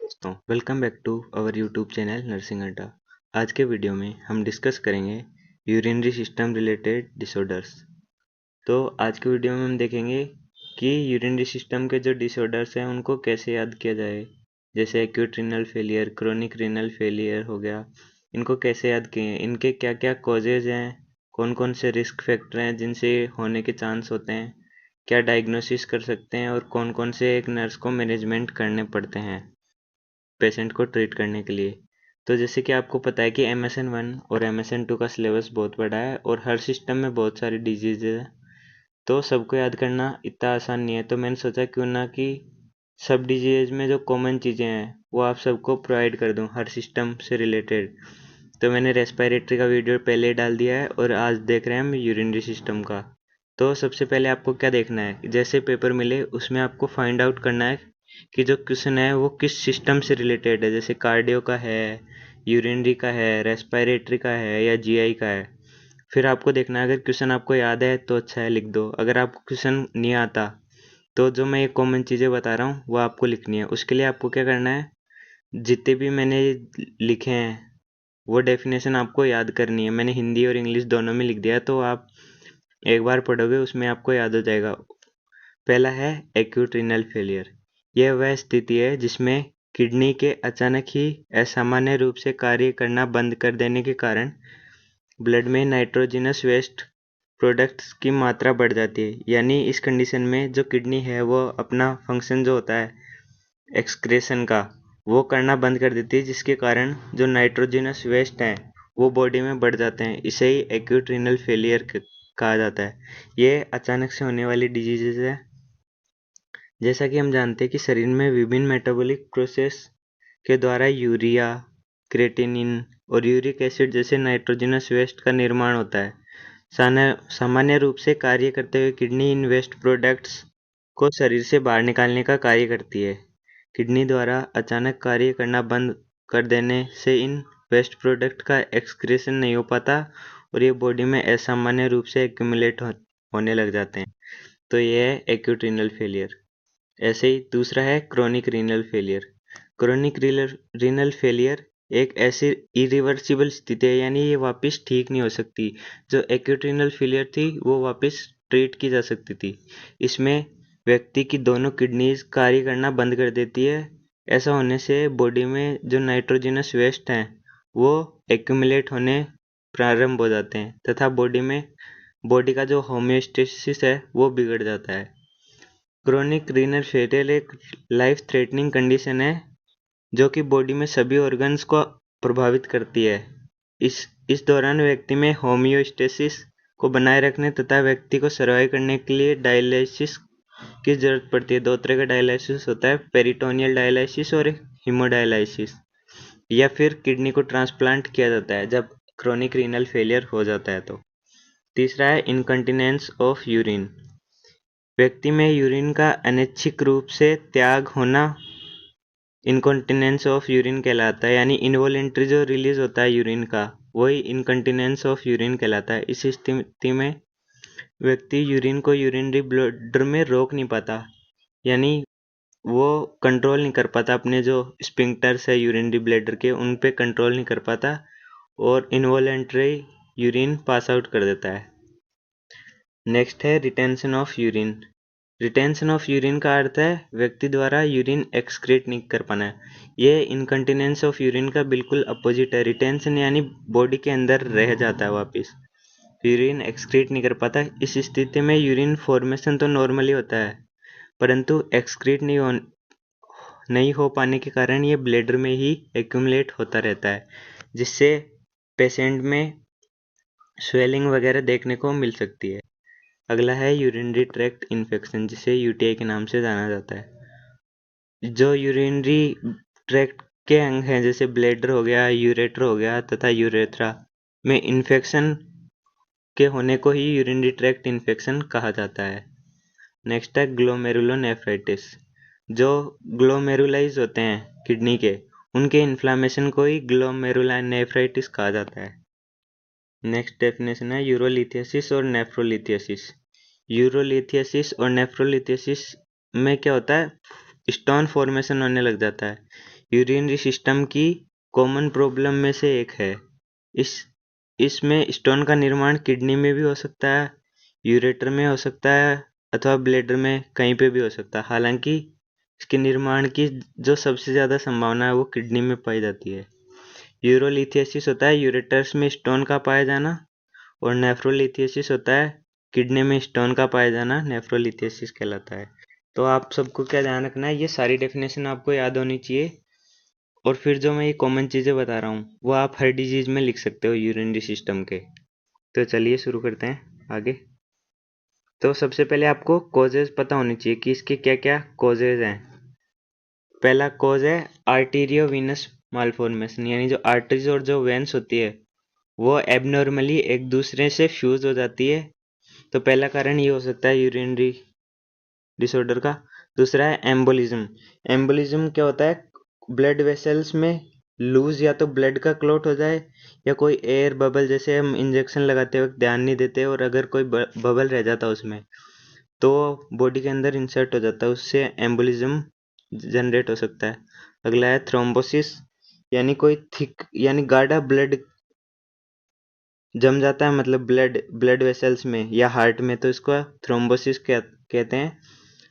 दोस्तों, welcome back to our YouTube channel nursing Adda. आज के वीडियो में हम डिस्कस करेंगे यूरिनरी सिस्टम रिलेटेड डिसऑर्डर्स। तो आज के वीडियो में हम देखेंगे कि यूरिनरी सिस्टम के जो डिसऑर्डर्स हैं उनको कैसे याद किया जाए। जैसे acute renal failure, chronic renal failure हो गया, इनको कैसे याद किए, इनके क्या क्या कॉजेज हैं, कौन कौन से रिस्क फैक्टर हैं जिनसे होने के चांस होते हैं, क्या डायग्नोसिस कर सकते हैं और कौन कौन से एक नर्स को मैनेजमेंट करने पड़ते हैं पेशेंट को ट्रीट करने के लिए। तो जैसे कि आपको पता है कि MSN 1 और MSN 2 का सिलेबस बहुत बड़ा है और हर सिस्टम में बहुत सारी डिजीज़ है, तो सबको याद करना इतना आसान नहीं है। तो मैंने सोचा क्यों ना कि सब डिजीज़ में जो कॉमन चीज़ें हैं वो आप सबको प्रोवाइड कर दूं हर सिस्टम से रिलेटेड। तो मैंने रेस्पिरेटरी का वीडियो पहले ही डाल दिया है और आज देख रहे हैं हम यूरिनरी सिस्टम का। तो सबसे पहले आपको क्या देखना है, जैसे पेपर मिले उसमें आपको फाइंड आउट करना है कि जो क्वेश्चन है वो किस सिस्टम से रिलेटेड है। जैसे कार्डियो का है, यूरिनरी का है, रेस्पिरेटरी का है या GI का है। फिर आपको देखना है, अगर क्वेश्चन आपको याद है तो अच्छा है, लिख दो। अगर आपको क्वेश्चन नहीं आता तो जो मैं ये कॉमन चीज़ें बता रहा हूँ वो आपको लिखनी है। उसके लिए आपको क्या करना है, जितने भी मैंने लिखे हैं वो डेफिनेशन आपको याद करनी है। मैंने हिंदी और इंग्लिश दोनों में लिख दिया, तो आप एक बार पढ़ोगे उसमें आपको याद हो जाएगा। पहला है एक्यूट रीनल फेलियर। यह वह स्थिति है जिसमें किडनी के अचानक ही असामान्य रूप से कार्य करना बंद कर देने के कारण ब्लड में नाइट्रोजनस वेस्ट प्रोडक्ट्स की मात्रा बढ़ जाती है। यानी इस कंडीशन में जो किडनी है वो अपना फंक्शन जो होता है एक्सक्रेशन का वो करना बंद कर देती है, जिसके कारण जो नाइट्रोजनस वेस्ट हैं वो बॉडी में बढ़ जाते हैं। इसे ही एक्यूट रीनल फेलियर कहा जाता है। ये अचानक से होने वाली डिजीज़ है। जैसा कि हम जानते हैं कि शरीर में विभिन्न मेटाबॉलिक प्रोसेस के द्वारा यूरिया, क्रेटिनिन और यूरिक एसिड जैसे नाइट्रोजनस वेस्ट का निर्माण होता है। सामान्य रूप से कार्य करते हुए किडनी इन वेस्ट प्रोडक्ट्स को शरीर से बाहर निकालने का कार्य करती है। किडनी द्वारा अचानक कार्य करना बंद कर देने से इन वेस्ट प्रोडक्ट का एक्सक्रीशन नहीं हो पाता और ये बॉडी में असामान्य रूप से एक्यूमुलेट होने लग जाते हैं। तो ये है एक्यूट रीनल फेलियर। ऐसे ही दूसरा है chronic renal failure. Chronic renal failure एक ऐसी इरिवर्सिबल स्थिति है, यानी ये वापस ठीक नहीं हो सकती। जो एक्यूट रीनल फेलियर थी वो वापस ट्रीट की जा सकती थी। इसमें व्यक्ति की दोनों किडनीज कार्य करना बंद कर देती है। ऐसा होने से बॉडी में जो नाइट्रोजनस वेस्ट हैं वो एक्यूमुलेट होने प्रारंभ हो जाते हैं तथा बॉडी का जो होम्योस्टेसिस है वो बिगड़ जाता है। क्रोनिक रीनल फेलियर एक लाइफ थ्रेटनिंग कंडीशन है जो कि बॉडी में सभी ऑर्गन्स को प्रभावित करती है। इस दौरान व्यक्ति में होम्योस्टेसिस को बनाए रखने तथा व्यक्ति को सर्वाइव करने के लिए डायलिसिस की जरूरत पड़ती है। दो तरह का डायलिसिस होता है, पेरिटोनियल डायलिसिस और हीमोडायलिसिस, या फिर किडनी को ट्रांसप्लांट किया जाता है जब क्रोनिक रीनल फेलियर हो जाता है। तो तीसरा है इनकंटिनेंस ऑफ यूरिन। व्यक्ति में यूरिन का अनैच्छिक रूप से त्याग होना इनकॉन्टिनेंस ऑफ यूरिन कहलाता है। यानी इनवॉलेंट्री जो रिलीज होता है यूरिन का वही इनकंटिनेंस ऑफ यूरिन कहलाता है। इस स्थिति में व्यक्ति यूरिन को यूरिनरी ब्लडर में रोक नहीं पाता, यानी वो कंट्रोल नहीं कर पाता, अपने जो स्पिंक्टर्स है यूरिनरी ब्लैडर के उन पे कंट्रोल नहीं कर पाता और इनवॉलेंट्री यूरिन पास आउट कर देता है। नेक्स्ट है retention of urine. Retention of urine का अर्थ है व्यक्ति द्वारा यूरिन एक्सक्रीट नहीं कर पाना है। ये इनकंटिनेंस ऑफ यूरिन का बिल्कुल अपोजिट है। रिटेंशन यानी बॉडी के अंदर रह जाता है, वापस यूरिन एक्सक्रीट नहीं कर पाता। इस स्थिति में यूरिन फॉर्मेशन तो नॉर्मली होता है, परंतु एक्सक्रीट नहीं हो पाने के कारण ये ब्लैडर में ही एक्यूमुलेट होता रहता है, जिससे पेशेंट में स्वेलिंग वगैरह देखने को मिल सकती है। अगला है यूरिनरी ट्रैक्ट इन्फेक्शन, जिसे UTI के नाम से जाना जाता है। जो यूरिनरी ट्रैक्ट के अंग हैं जैसे ब्लैडर हो गया, यूरेटर हो गया तथा यूरेथ्रा में इन्फेक्शन के होने को ही यूरिनरी ट्रैक्ट इन्फेक्शन कहा जाता है। नेक्स्ट है ग्लोमेरुलोनेफ्राइटिस। जो ग्लोमेरुलाइज होते हैं किडनी के, उनके इन्फ्लामेशन को ही ग्लोमेरुलोनेफ्राइटिस कहा जाता है। नेक्स्ट डेफिनेशन है यूरोलिथियासिस और नेफ्रोलिथियासिस। यूरोलिथियासिस और नेफ्रोलिथियासिस में क्या होता है, स्टोन फॉर्मेशन होने लग जाता है। यूरिनरी सिस्टम की कॉमन प्रॉब्लम में से एक है। इस इसमें स्टोन का निर्माण किडनी में भी हो सकता है, यूरेटर में हो सकता है अथवा ब्लैडर में, कहीं पे भी हो सकता है। हालांकि इसके निर्माण की जो सबसे ज़्यादा संभावना है वो किडनी में पाई जाती है। यूरोलिथियासिस होता है यूरेटर्स में स्टोन का पाया जाना, और नेफ्रोलिथियासिस होता है किडनी में स्टोन का पाया जाना, नेफ्रोलिथियासिस कहलाता है। तो आप सबको क्या ध्यान रखना है, ये सारी डेफिनेशन आपको याद होनी चाहिए। और फिर जो मैं ये कॉमन चीज़ें बता रहा हूँ वो आप हर डिजीज में लिख सकते हो यूरिनरी सिस्टम के। तो चलिए शुरू करते हैं आगे। तो सबसे पहले आपको कॉजेज पता होनी चाहिए कि इसके क्या क्या कॉजेज हैं। पहला कॉज है आर्टीरियो वीनस मालफॉर्मेशन, यानी जो आर्टरीज और जो वेन्स होती है वो एबनॉर्मली एक दूसरे से फ्यूज हो जाती है। तो पहला कारण ये हो सकता है यूरिनरी डिसऑर्डर का। दूसरा है एम्बोलिज्म। एम्बोलिज्म क्या होता है, ब्लड वेसल्स में लूज या तो ब्लड का क्लॉट हो जाए, या कोई एयर बबल, जैसे हम इंजेक्शन लगाते वक्त ध्यान नहीं देते और अगर कोई बबल रह जाता उसमें तो बॉडी के अंदर इंसर्ट हो जाता है, उससे एम्बोलिज्म जनरेट हो सकता है। अगला है थ्रोम्बोसिस, यानी कोई थिक यानी गाढ़ा ब्लड जम जाता है, मतलब ब्लड ब्लड वेसल्स में या हार्ट में, तो इसको थ्रोम्बोसिस कहते हैं।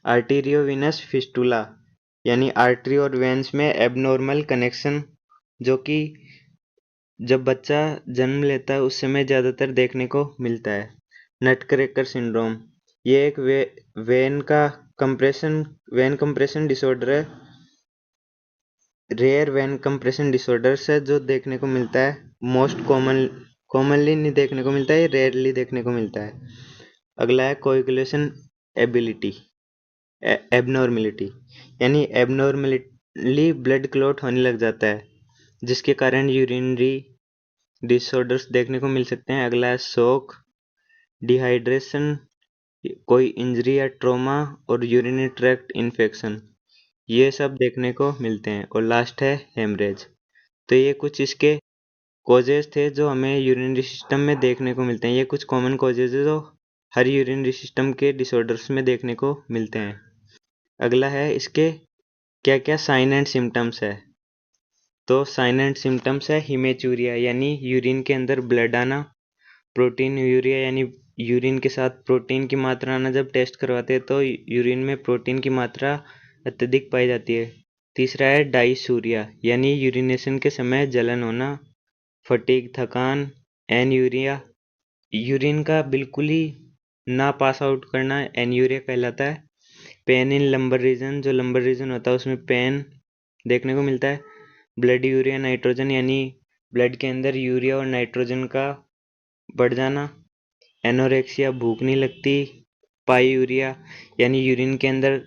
आर्टीरियोवेनस फिस्टुला, यानी आर्टरी और वेन्स में एबनॉर्मल कनेक्शन, जो कि जब बच्चा जन्म लेता है उस समय ज़्यादातर देखने को मिलता है। नटक्रैकर सिंड्रोम, ये एक वेन कंप्रेशन डिसऑर्डर है, रेयर वेन कंप्रेशन डिसऑर्डर्स है जो देखने को मिलता है। कॉमनली नहीं देखने को मिलता है, ये रेयरली देखने को मिलता है। अगला है कोएगुलेशन एबिलिटी एबनॉर्मेलिटी, यानी एबनॉर्मली ब्लड क्लॉट होने लग जाता है, जिसके कारण यूरिनरी डिसऑर्डर्स देखने को मिल सकते हैं। अगला है शॉक, डिहाइड्रेशन, कोई इंजरी या ट्रॉमा, और यूरिनरी ट्रैक्ट इन्फेक्शन, ये सब देखने को मिलते हैं। और लास्ट है हेमरेज। तो ये कुछ इसके कॉजेज थे जो हमें यूरिनरी सिस्टम में देखने को मिलते हैं। ये कुछ कॉमन कॉजेज है जो हर यूरिनरी सिस्टम के डिसऑर्डर्स में देखने को मिलते हैं। अगला है इसके क्या क्या साइन एंड सिम्टम्स है। तो साइन एंड सिम्टम्स है हिमेचूरिया, यानी यूरिन के अंदर ब्लड आना। प्रोटीन यूरिया, यानी यूरिन के साथ प्रोटीन की मात्रा आना। जब टेस्ट करवाते हैं तो यूरिन में प्रोटीन की मात्रा अत्यधिक पाई जाती है। तीसरा है डाइसूरिया, यानी यूरिनेशन के समय जलन होना। फटीग, थकान। एनयूरिया, यूरिन का बिल्कुल ही ना पास आउट करना एनयूरिया कहलाता है। पेन इन लंबर रीजन, जो लंबर रीजन होता है उसमें पेन देखने को मिलता है। ब्लड यूरिया नाइट्रोजन, यानी ब्लड के अंदर यूरिया और नाइट्रोजन का बढ़ जाना। एनोरेक्सिया, भूख नहीं लगती। पाईयूरिया, यानी यूरिन के अंदर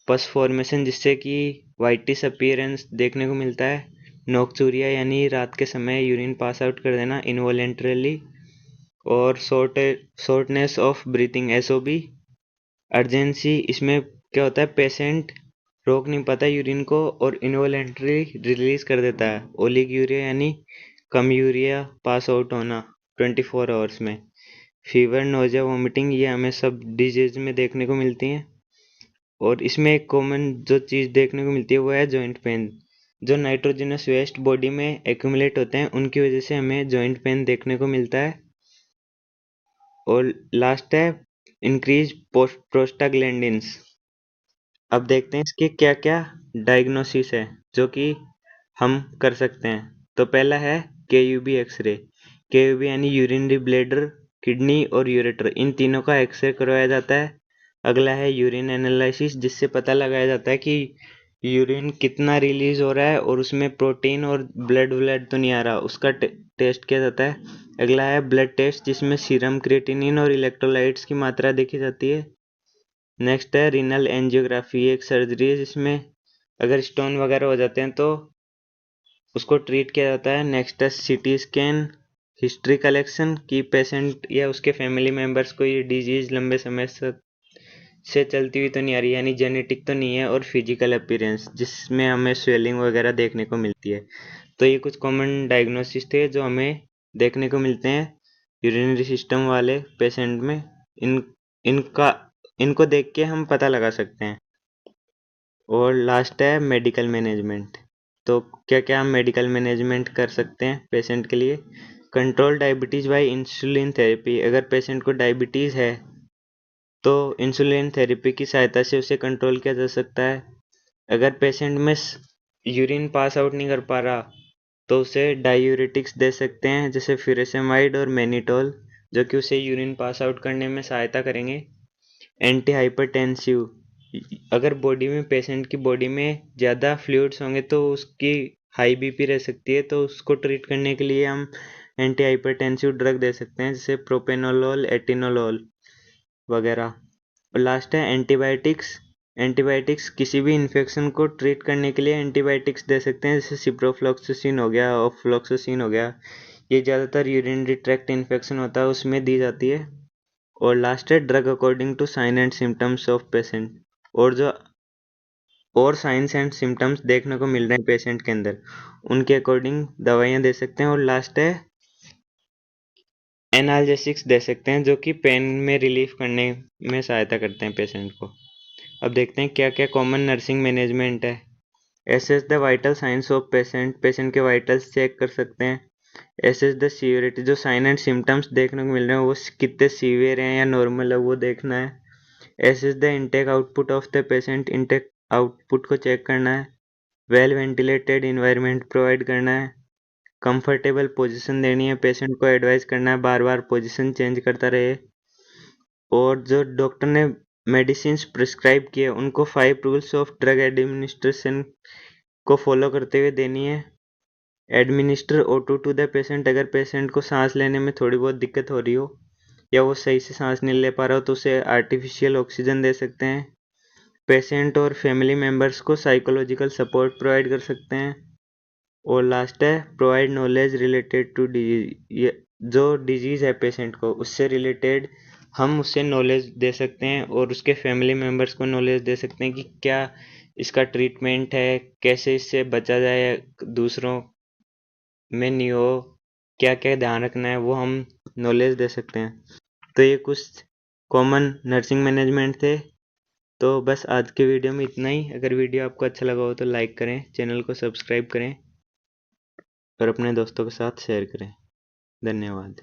पस फॉर्मेशन जिससे कि वाइटिश अपीयरेंस देखने को मिलता है। नोक्चूरिया, यानी रात के समय यूरिन पास आउट कर देना इनवॉलेंटरली। और shortness of breathing, SOB. Urgency, इसमें क्या होता है, पेशेंट रोक नहीं पाता यूरिन को और इनवॉलेंटरी रिलीज कर देता है। ओलिगूरिया, यानी कम यूरिया पास आउट होना 24 आवर्स में। फीवर, नोजिया, वोमिटिंग, ये हमें सब डिजीज में देखने को मिलती हैं। और इसमें एक कॉमन जो चीज़ देखने को मिलती है वो है जॉइंट पेन। जो नाइट्रोजनस वेस्ट बॉडी में एक्यूमुलेट होते हैं उनकी वजह से हमें जॉइंट पेन देखने को मिलता है। और लास्ट है इंक्रीज प्रोस्टाग्लैंडिन्स। अब देखते हैं इसके क्या क्या डायग्नोसिस है जो कि हम कर सकते हैं। तो पहला है केयूबी एक्सरे। केयूबी यानी यूरिनरी ब्लैडर, किडनी और यूरेटर, इन तीनों का एक्सरे करवाया जाता है। अगला है यूरिन एनालिसिस, जिससे पता लगाया जाता है कि यूरिन कितना रिलीज हो रहा है और उसमें प्रोटीन और ब्लड ब्लड तो नहीं आ रहा, उसका टेस्ट किया जाता है। अगला है ब्लड टेस्ट, जिसमें सीरम क्रिएटिनिन और इलेक्ट्रोलाइट्स की मात्रा देखी जाती है। नेक्स्ट है रीनल एंजियोग्राफी, एक सर्जरी है जिसमें अगर स्टोन वगैरह हो जाते हैं तो उसको ट्रीट किया जाता है। नेक्स्ट है सीटी स्कैन, हिस्ट्री कलेक्शन कि पेशेंट या उसके फैमिली मेम्बर्स को ये डिजीज लंबे समय से चलती हुई तो नहीं आ रही, यानी जेनेटिक तो नहीं है। और फिजिकल अपीयरेंस, जिसमें हमें स्वेलिंग वगैरह देखने को मिलती है। तो ये कुछ कॉमन डायग्नोसिस थे जो हमें देखने को मिलते हैं यूरिनरी सिस्टम वाले पेशेंट में। इन इनका इनको देख के हम पता लगा सकते हैं। और लास्ट है मेडिकल मैनेजमेंट। तो क्या क्या हम मेडिकल मैनेजमेंट कर सकते हैं पेशेंट के लिए। Control diabetes by insulin therapy, अगर पेशेंट को डायबिटीज़ है तो इंसुलिन थेरेपी की सहायता से उसे कंट्रोल किया जा सकता है। अगर पेशेंट में यूरिन पास आउट नहीं कर पा रहा तो उसे डायूरेटिक्स दे सकते हैं, जैसे फ्यूरासेमाइड और मैनिटोल, जो कि उसे यूरिन पास आउट करने में सहायता करेंगे। एंटी हाइपरटेंसिव, अगर बॉडी में पेशेंट की बॉडी में ज़्यादा फ्लूइड्स होंगे तो उसकी हाई बीपी रह सकती है, तो उसको ट्रीट करने के लिए हम एंटी हाइपरटेंसिव ड्रग दे सकते हैं, जैसे प्रोपेनोलोल, एटिनोलोल वगैरह। और लास्ट है एंटीबायोटिक्स। एंटीबायोटिक्स किसी भी इन्फेक्शन को ट्रीट करने के लिए एंटीबायोटिक्स दे सकते हैं, जैसे सिप्रोफ्लॉक्सासिन हो गया, ऑफ्लॉक्सासिन हो गया। ये ज़्यादातर यूरिनरी ट्रैक्ट इन्फेक्शन होता है उसमें दी जाती है। और लास्ट है drug according to sign and symptoms of patient, और जो और साइंस एंड सिम्टम्स देखने को मिल रहे हैं पेशेंट के अंदर, उनके अकॉर्डिंग दवाइयाँ दे सकते हैं। और लास्ट है एनाल्जेसिक्स दे सकते हैं, जो कि पेन में रिलीफ करने में सहायता करते हैं पेशेंट को। अब देखते हैं क्या क्या कॉमन नर्सिंग मैनेजमेंट है। Assess the vital signs of patient, patient के वाइटल्स चेक कर सकते हैं। एसेस द सीवियरिटी, जो साइन एंड सिम्टम्स देखने को मिल रहे हैं वो कितने सीवियर हैं या नॉर्मल है वो देखना है। Assess the intake output of the patient, intake output को चेक करना है। वेल वेंटिलेटेड इन्वायरमेंट प्रोवाइड करना है। कंफर्टेबल पोजीशन देनी है, पेशेंट को एडवाइस करना है बार बार पोजीशन चेंज करता रहे। और जो डॉक्टर ने मेडिसिन प्रिस्क्राइब किए उनको 5 रूल्स ऑफ ड्रग एडमिनिस्ट्रेशन को फॉलो करते हुए देनी है। Administer O2 to the patient, अगर पेशेंट को सांस लेने में थोड़ी बहुत दिक्कत हो रही हो या वो सही से सांस नहीं ले पा रहा हो तो उसे आर्टिफिशियल ऑक्सीजन दे सकते हैं। पेशेंट और फैमिली मेम्बर्स को साइकोलॉजिकल सपोर्ट प्रोवाइड कर सकते हैं। और लास्ट है provide knowledge related to disease, जो डिजीज़ है पेशेंट को उससे रिलेटेड हम उससे नॉलेज दे सकते हैं और उसके फैमिली मेम्बर्स को नॉलेज दे सकते हैं कि क्या इसका ट्रीटमेंट है, कैसे इससे बचा जाए, दूसरों में नहीं हो, क्या क्या ध्यान रखना है, वो हम नॉलेज दे सकते हैं। तो ये कुछ कॉमन नर्सिंग मैनेजमेंट थे। तो बस आज के वीडियो में इतना ही। अगर वीडियो आपको अच्छा लगा हो तो लाइक करें, चैनल को सब्सक्राइब करें और अपने दोस्तों के साथ शेयर करें। धन्यवाद।